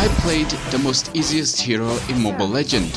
I played the most easiest hero in Mobile Legend.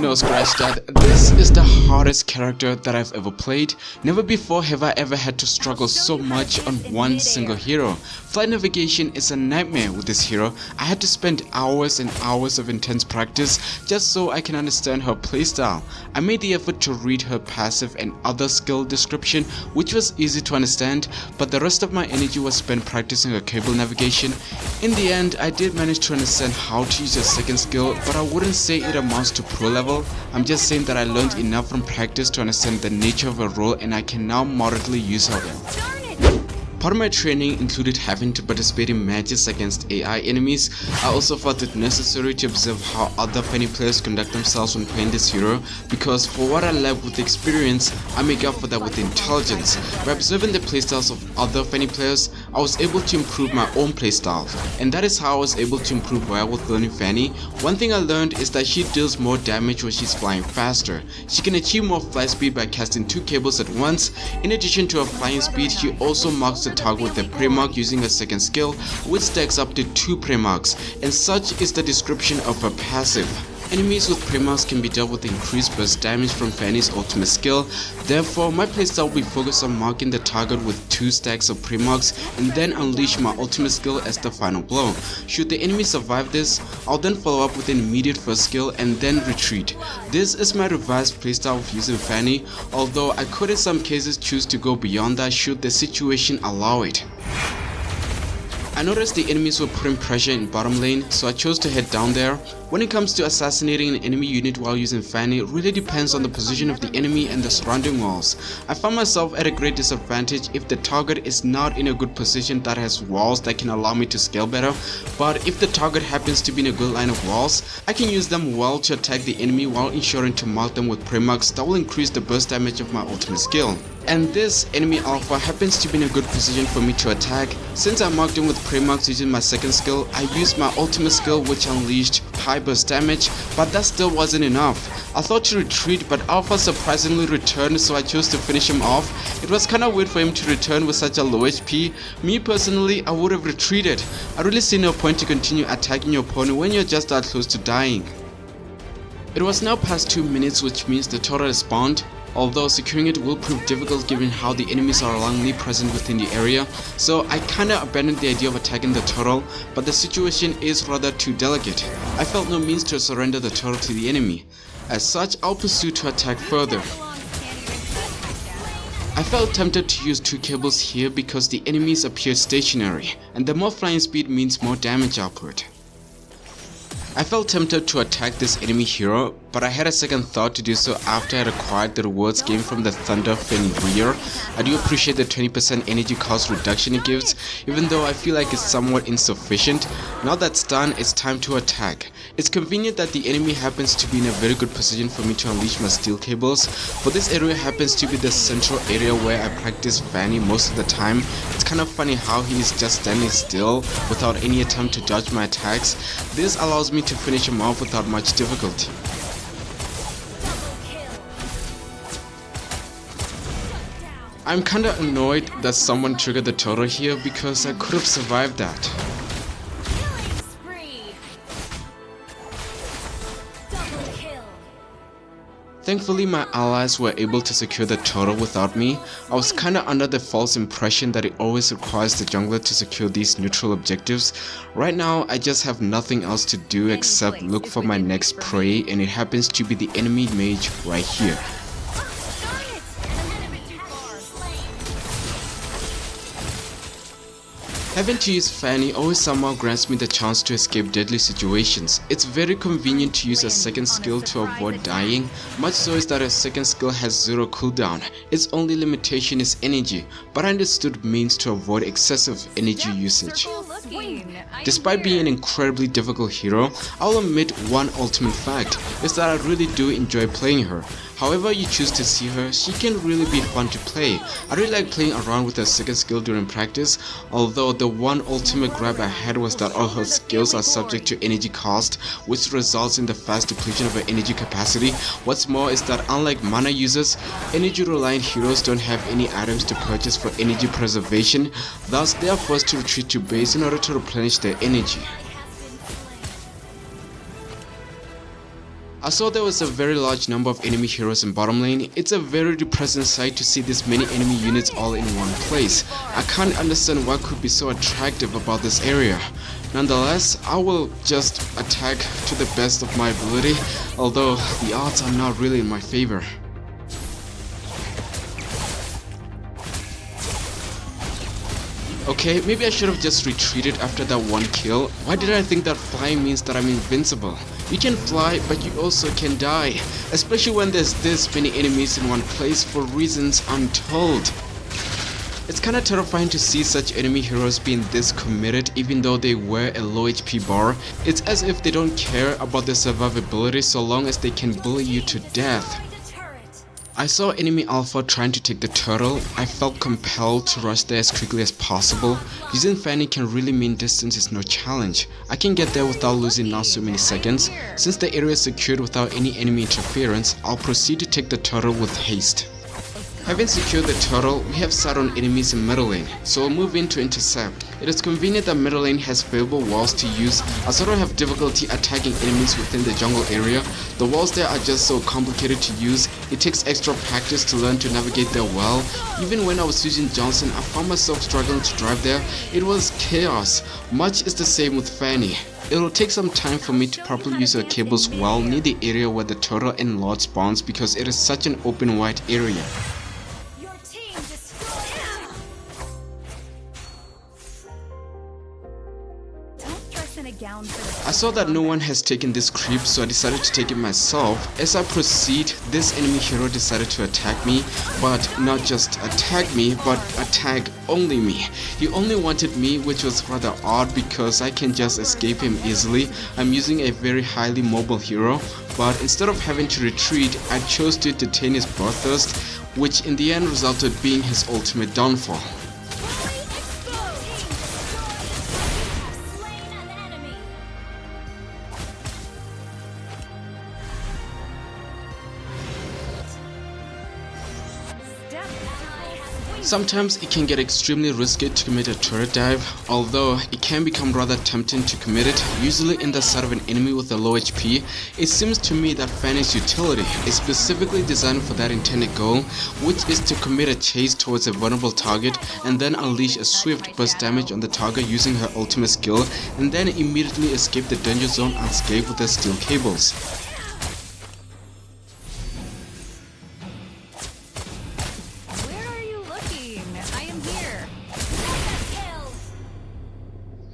No, scratch that. This is the hardest character that I've ever played. Never before have I ever had to struggle so much on one single hero. Flight navigation is a nightmare with this hero. I had to spend hours and hours of intense practice just so I can understand her playstyle. I made the effort to read her passive and other skill description, which was easy to understand, but the rest of my energy was spent practicing her cable navigation. In the end, I did manage to understand how to use her second skill, but I wouldn't say it amounts to pro level. I'm just saying that I learned enough from practice to understand the nature of her role, and I can now moderately use her well. Part of my training included having to participate in matches against AI enemies. I also felt it necessary to observe how other Fanny players conduct themselves when playing this hero, because for what I lack with experience, I make up for that with intelligence. By observing the playstyles of other Fanny players, I was able to improve my own playstyle, and that is how I was able to improve while with learning Fanny. One thing I learned is that she deals more damage when she's flying faster. She can achieve more flight speed by casting 2 cables at once. In addition to her flying speed, she also marks the target with a pre-mark using a second skill, which stacks up to 2 pre-marks, and such is the description of her passive. Enemies with pre-marks can be dealt with increased burst damage from Fanny's ultimate skill. Therefore, my playstyle will be focused on marking the target with 2 stacks of pre-marks and then unleash my ultimate skill as the final blow. Should the enemy survive this, I'll then follow up with an immediate first skill and then retreat. This is my revised playstyle of using Fanny, although I could in some cases choose to go beyond that should the situation allow it. I noticed the enemies were putting pressure in bottom lane, so I chose to head down there. When it comes to assassinating an enemy unit while using Fanny, it really depends on the position of the enemy and the surrounding walls. I found myself at a great disadvantage if the target is not in a good position that has walls that can allow me to scale better, but if the target happens to be in a good line of walls, I can use them well to attack the enemy while ensuring to mark them with pre-marks that will increase the burst damage of my ultimate skill. And this enemy alpha happens to be in a good position for me to attack. Since I marked him with pre-marks using my second skill, I used my ultimate skill which unleashed high burst damage, but that still wasn't enough. I thought to retreat, but Alpha surprisingly returned, so I chose to finish him off. It was kinda weird for him to return with such a low HP. Me personally, I would have retreated. I really see no point to continue attacking your opponent when you're just that close to dying. It was now past 2 minutes, which means the turret is spawned. Although securing it will prove difficult given how the enemies are long present within the area, so I kinda abandoned the idea of attacking the turtle, but the situation is rather too delicate. I felt no means to surrender the turtle to the enemy. As such, I'll pursue to attack further. I felt tempted to use 2 cables here because the enemies appear stationary, and the more flying speed means more damage output. I felt tempted to attack this enemy hero, but I had a second thought to do so after I had acquired the rewards gained from the Thunder Fanny Rear. I do appreciate the 20% energy cost reduction it gives, even though I feel like it's somewhat insufficient. Now that's done, it's time to attack. It's convenient that the enemy happens to be in a very good position for me to unleash my steel cables, but this area happens to be the central area where I practice Fanny most of the time. It's kind of funny how he is just standing still without any attempt to dodge my attacks. This allows me to finish him off without much difficulty. I'm kinda annoyed that someone triggered the turtle here because I could have survived that. Thankfully, my allies were able to secure the turtle without me. I was kinda under the false impression that it always requires the jungler to secure these neutral objectives. Right now, I just have nothing else to do except look for my next prey, and it happens to be the enemy mage right here. Having to use Fanny always somehow grants me the chance to escape deadly situations. It's very convenient to use a second skill to avoid dying, much so is that a second skill has 0 cooldown. Its only limitation is energy, but I understood means to avoid excessive energy usage. Despite being an incredibly difficult hero, I'll admit one ultimate fact, is that I really do enjoy playing her. However you choose to see her, she can really be fun to play. I really like playing around with her second skill during practice, although the one ultimate gripe I had was that all her skills are subject to energy cost, which results in the fast depletion of her energy capacity. What's more is that unlike mana users, energy reliant heroes don't have any items to purchase for energy preservation, thus they are forced to retreat to base in order to replenish their energy. I saw there was a very large number of enemy heroes in bottom lane. It's a very depressing sight to see this many enemy units all in one place. I can't understand what could be so attractive about this area. Nonetheless, I will just attack to the best of my ability, although the odds are not really in my favor. Okay, maybe I should have just retreated after that one kill. Why did I think that flying means that I'm invincible? You can fly, but you also can die, especially when there's this many enemies in one place for reasons untold. It's kinda terrifying to see such enemy heroes being this committed even though they wear a low HP bar. It's as if they don't care about their survivability so long as they can bully you to death. I saw enemy alpha trying to take the turtle. I felt compelled to rush there as quickly as possible. Using Fanny can really mean distance is no challenge. I can get there without losing not so many seconds. Since the area is secured without any enemy interference, I'll proceed to take the turtle with haste. Having secured the turtle, we have sight on enemies in middle lane, so we'll move in to intercept. It is convenient that middle lane has favorable walls to use, as I don't have difficulty attacking enemies within the jungle area. The walls there are just so complicated to use. It takes extra practice to learn to navigate there well. Even when I was using Johnson, I found myself struggling to drive there. It was chaos. Much is the same with Fanny. It will take some time for me to properly use her cables well near the area where the turtle and Lord spawns because it is such an open wide area. I saw that no one has taken this creep, so I decided to take it myself. As I proceed, this enemy hero decided to attack me, but not just attack me, but attack only me. He only wanted me, which was rather odd because I can just escape him easily. I'm using a very highly mobile hero, but instead of having to retreat, I chose to detain his bloodthirst, which in the end resulted being his ultimate downfall. Sometimes it can get extremely risky to commit a turret dive, although it can become rather tempting to commit it, usually in the sight of an enemy with a low HP. It seems to me that Fanny's utility is specifically designed for that intended goal, which is to commit a chase towards a vulnerable target and then unleash a swift burst damage on the target using her ultimate skill, and then immediately escape the danger zone unscathed with her steel cables.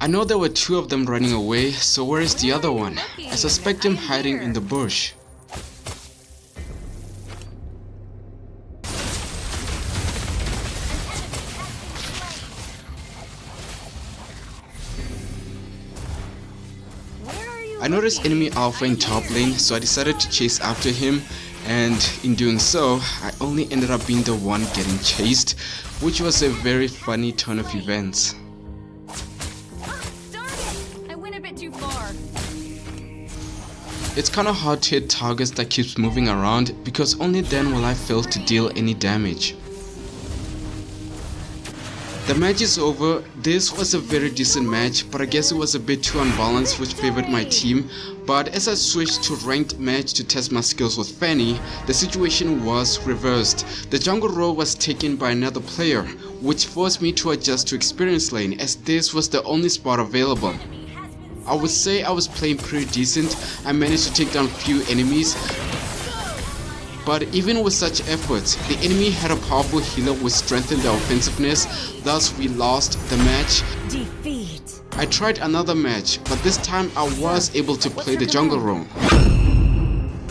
I know there were two of them running away, so where is the other one? I suspect him hiding in the bush. I noticed enemy alpha in top lane, so I decided to chase after him, and in doing so, I only ended up being the one getting chased, which was a very funny turn of events. It's kinda hard to hit targets that keeps moving around because only then will I fail to deal any damage. The match is over. This was a very decent match, but I guess it was a bit too unbalanced, which favored my team. But as I switched to ranked match to test my skills with Fanny, the situation was reversed. The jungle role was taken by another player, which forced me to adjust to experience lane as this was the only spot available. I would say I was playing pretty decent. I managed to take down few enemies, but even with such efforts, the enemy had a powerful healer which strengthened their offensiveness, thus we lost the match. Defeat. I tried another match, but this time I was able to play the jungle role.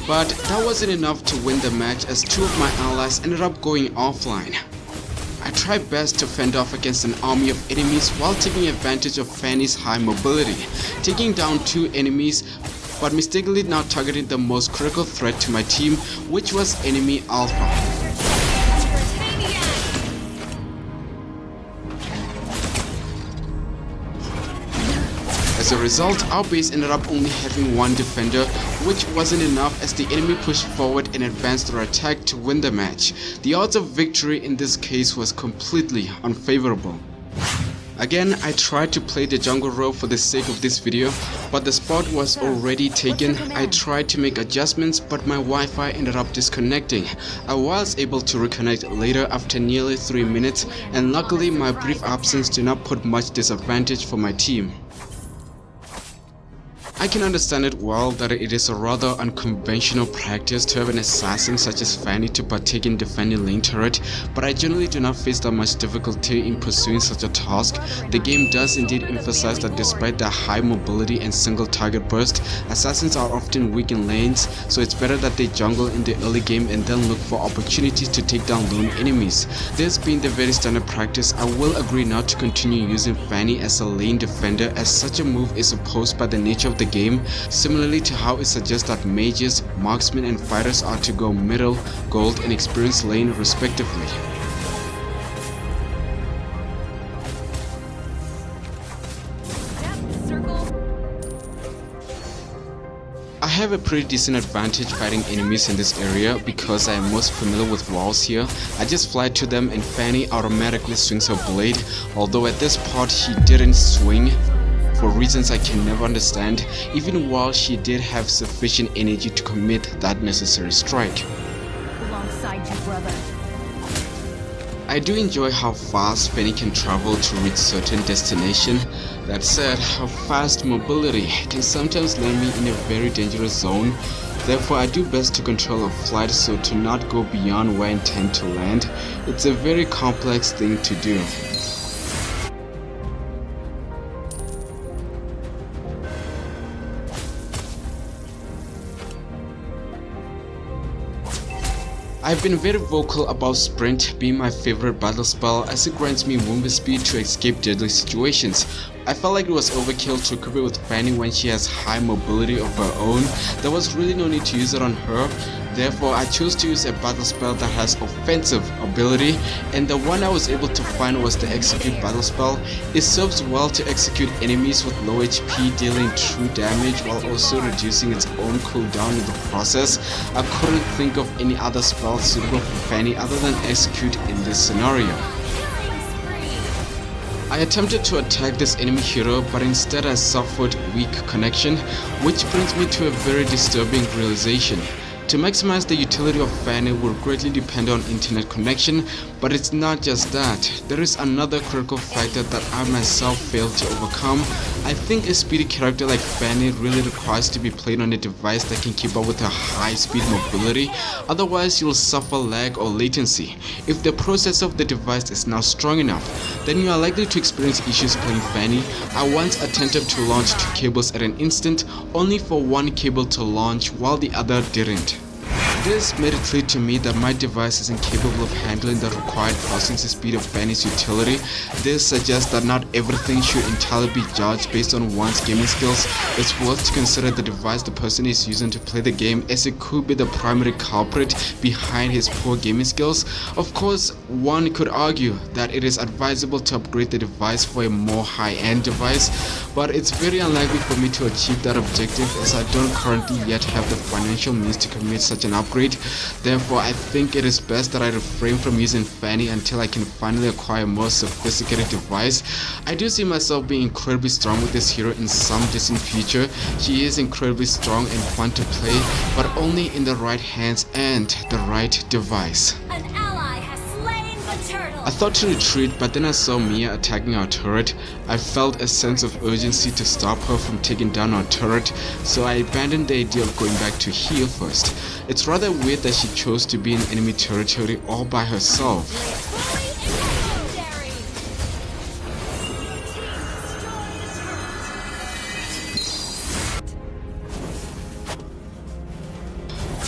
But that wasn't enough to win the match as two of my allies ended up going offline. I tried best to fend off against an army of enemies while taking advantage of Fanny's high mobility, taking down two enemies, but mistakenly now targeting the most critical threat to my team, which was enemy alpha. As a result, our base ended up only having one defender, which wasn't enough as the enemy pushed forward and advanced their attack to win the match. The odds of victory in this case was completely unfavorable. Again, I tried to play the jungle role for the sake of this video, but the spot was already taken. I tried to make adjustments, but my Wi-Fi ended up disconnecting. I was able to reconnect later after nearly 3 minutes, and luckily my brief absence did not put much disadvantage for my team. I can understand it well that it is a rather unconventional practice to have an assassin such as Fanny to partake in defending lane turret, but I generally do not face that much difficulty in pursuing such a task. The game does indeed emphasize that despite their high mobility and single target burst, assassins are often weak in lanes, so it's better that they jungle in the early game and then look for opportunities to take down lone enemies. This being the very standard practice, I will agree not to continue using Fanny as a lane defender, as such a move is opposed by the nature of the game, similarly to how it suggests that mages, marksmen and fighters are to go middle, gold and experience lane respectively. I have a pretty decent advantage fighting enemies in this area because I am most familiar with walls here. I just fly to them and Fanny automatically swings her blade, although at this part she didn't swing for reasons I can never understand, even while she did have sufficient energy to commit that necessary strike. Alongside you, brother. I do enjoy how fast Fanny can travel to reach certain destination. That said, her fast mobility can sometimes land me in a very dangerous zone. Therefore, I do best to control her flight so to not go beyond where I intend to land. It's a very complex thing to do. I've been very vocal about Sprint being my favorite battle spell as it grants me movement speed to escape deadly situations. I felt like it was overkill to equip it with Fanny when she has high mobility of her own. There was really no need to use it on her. Therefore, I chose to use a battle spell that has offensive ability, and the one I was able to find was the Execute battle spell. It serves well to execute enemies with low HP, dealing true damage while also reducing its own cooldown in the process. I couldn't think of any other spell suitable for Fanny other than Execute in this scenario. I attempted to attack this enemy hero, but instead I suffered weak connection, which brings me to a very disturbing realization. To maximize the utility of Fanny will greatly depend on internet connection, but it's not just that. There is another critical factor that I myself failed to overcome. I think a speedy character like Fanny really requires to be played on a device that can keep up with her high speed mobility, otherwise you'll suffer lag or latency. If the processor of the device is not strong enough, then you are likely to experience issues playing Fanny. I once attempted to launch 2 cables at an instant, only for one cable to launch while the other didn't. This made it clear to me that my device isn't capable of handling the required processing speed of Fanny's utility. This suggests that not everything should entirely be judged based on one's gaming skills. It's worth to consider the device the person is using to play the game, as it could be the primary culprit behind his poor gaming skills. Of course, one could argue that it is advisable to upgrade the device for a more high-end device, but it's very unlikely for me to achieve that objective as I don't currently yet have the financial means to commit such an upgrade. Therefore, I think it is best that I refrain from using Fanny until I can finally acquire a more sophisticated device. I do see myself being incredibly strong with this hero in some distant future. She is incredibly strong and fun to play, but only in the right hands and the right device. An ally has slain the turtle. I thought to retreat, but then I saw Mia attacking our turret. I felt a sense of urgency to stop her from taking down our turret, so I abandoned the idea of going back to heal first. It's rather weird that she chose to be in enemy territory all by herself.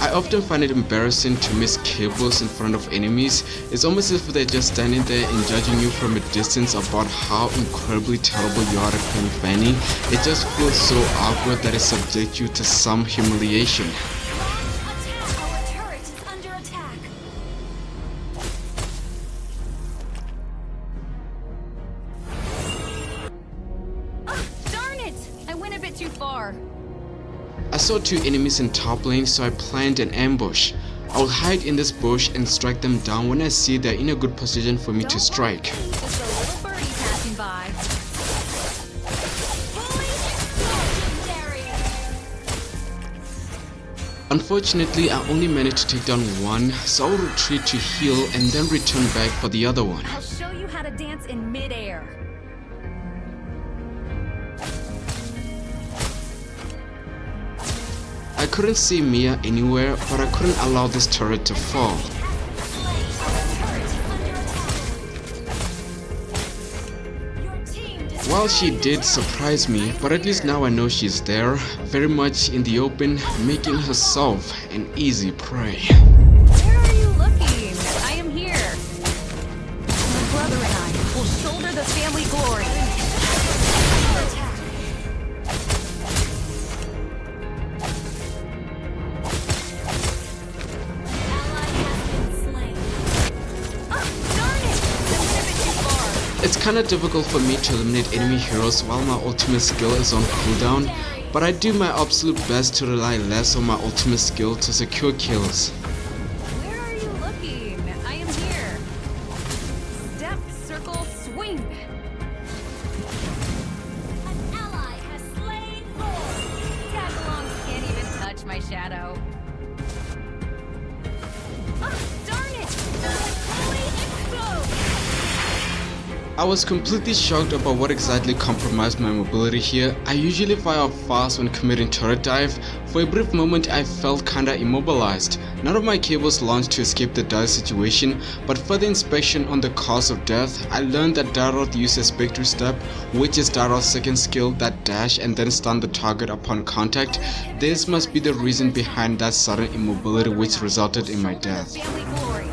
I often find it embarrassing to miss cables in front of enemies. It's almost as if they're just standing there and judging you from a distance about how incredibly terrible you are at playing Fanny. It just feels so awkward that it subjects you to some humiliation. Our turret is under attack. Darn it! I went a bit too far. I saw 2 enemies in top lane, so I planned an ambush. I will hide in this bush and strike them down when I see they're in a good position for me to strike. Just a little birdie passing by. Unfortunately, I only managed to take down one, so I'll retreat to heal and then return back for the other one. I'll show you how to dance in midair. I couldn't see Mia anywhere, but I couldn't allow this turret to fall. While she did surprise me, but at least now I know she's there, very much in the open, making herself an easy prey. Where are you looking? I am here. My brother and I will shoulder the family glory. It's kinda difficult for me to eliminate enemy heroes while my ultimate skill is on cooldown, but I do my absolute best to rely less on my ultimate skill to secure kills. Where are you looking? I am here. Step, circle, swing. An ally has slain Lord. Tag-alongs can't even touch my shadow. Ah, darn it! Holy explode! I was completely shocked about what exactly compromised my mobility here. I usually fire fast when committing turret dive. For a brief moment I felt kinda immobilized. None of my cables launched to escape the dire situation, but further inspection on the cause of death, I learned that Daroth uses Victory Step, which is Daroth's second skill that dash and then stun the target upon contact. This must be the reason behind that sudden immobility which resulted in my death. Family glory.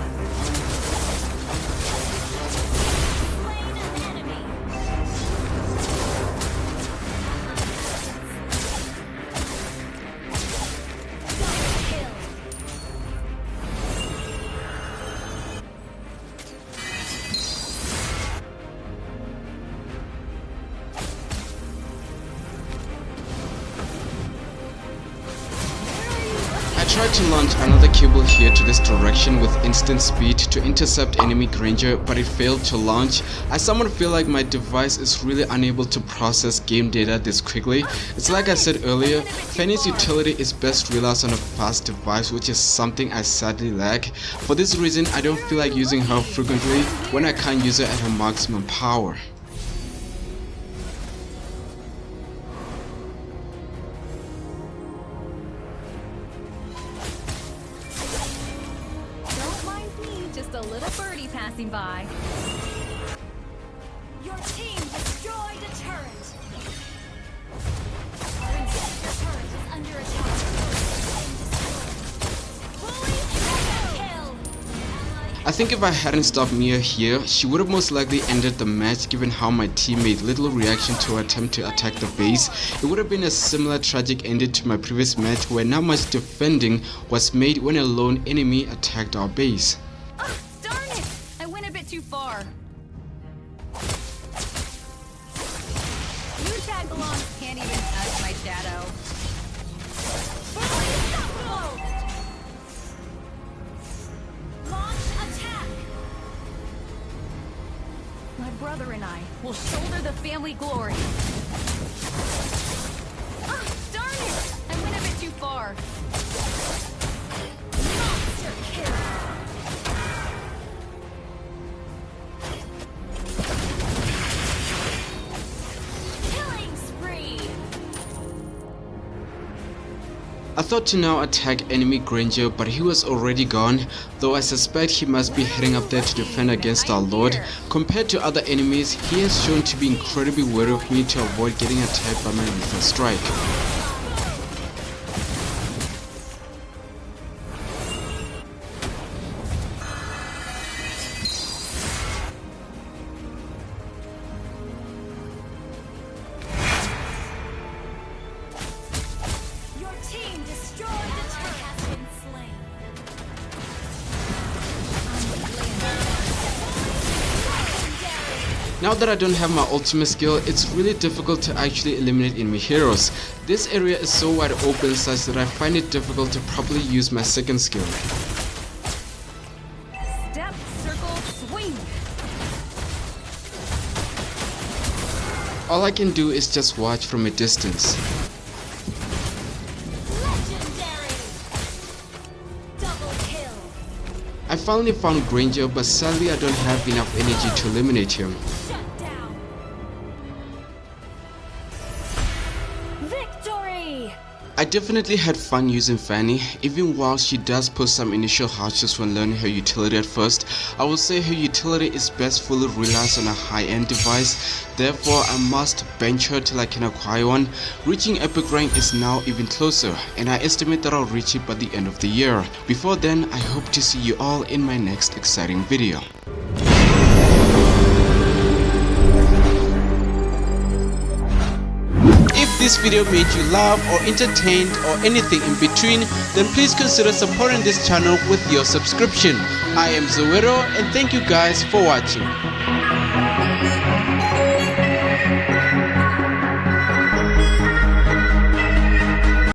I tried to launch another cable here to this direction with instant speed to intercept enemy Granger, but it failed to launch. I somewhat feel like my device is really unable to process game data this quickly. It's like I said earlier, Fanny's utility is best realized on a fast device, which is something I sadly lack. For this reason, I don't feel like using her frequently when I can't use her at her maximum power. Don't mind me, just a little birdie passing by. Your team destroyed a turret. Princess turret is under attack. Fully kill. I think if I hadn't stopped Mia here, she would have most likely ended the match given how my team made little reaction to her attempt to attack the base. It would have been a similar tragic ending to my previous match where not much defending was made when a lone enemy attacked our base. Ah, darn it! I went a bit too far. You tag-alongs can't even touch my shadow. Launch attack. My brother and I will shoulder the family glory. Ah, darn it! I went a bit too far. Monster kill. Killing spree. I thought to now attack enemy Granger, but he was already gone, though I suspect he must be heading up there to defend against our lord. Compared to other enemies, he has shown to be incredibly wary of me to avoid getting attacked by my lethal strike. Your team destroyed a turret. Has been slain. Now that I don't have my ultimate skill, it's really difficult to actually eliminate enemy heroes. This area is so wide open such that I find it difficult to properly use my second skill. Step, circle, swing. All I can do is just watch from a distance. Legendary. I finally found Granger, but sadly I don't have enough energy to eliminate him. Shut down. Victory! I definitely had fun using Fanny. Even while she does pose some initial hardships when learning her utility at first, I would say her utility is best fully realized on a high-end device. Therefore, I must bench her till I can acquire one. Reaching epic rank is now even closer, and I estimate that I'll reach it by the end of the year. Before then, I hope to see you all in my next exciting video. If this video made you laugh or entertained or anything in between, then please consider supporting this channel with your subscription. I am Zoero, and thank you guys for watching.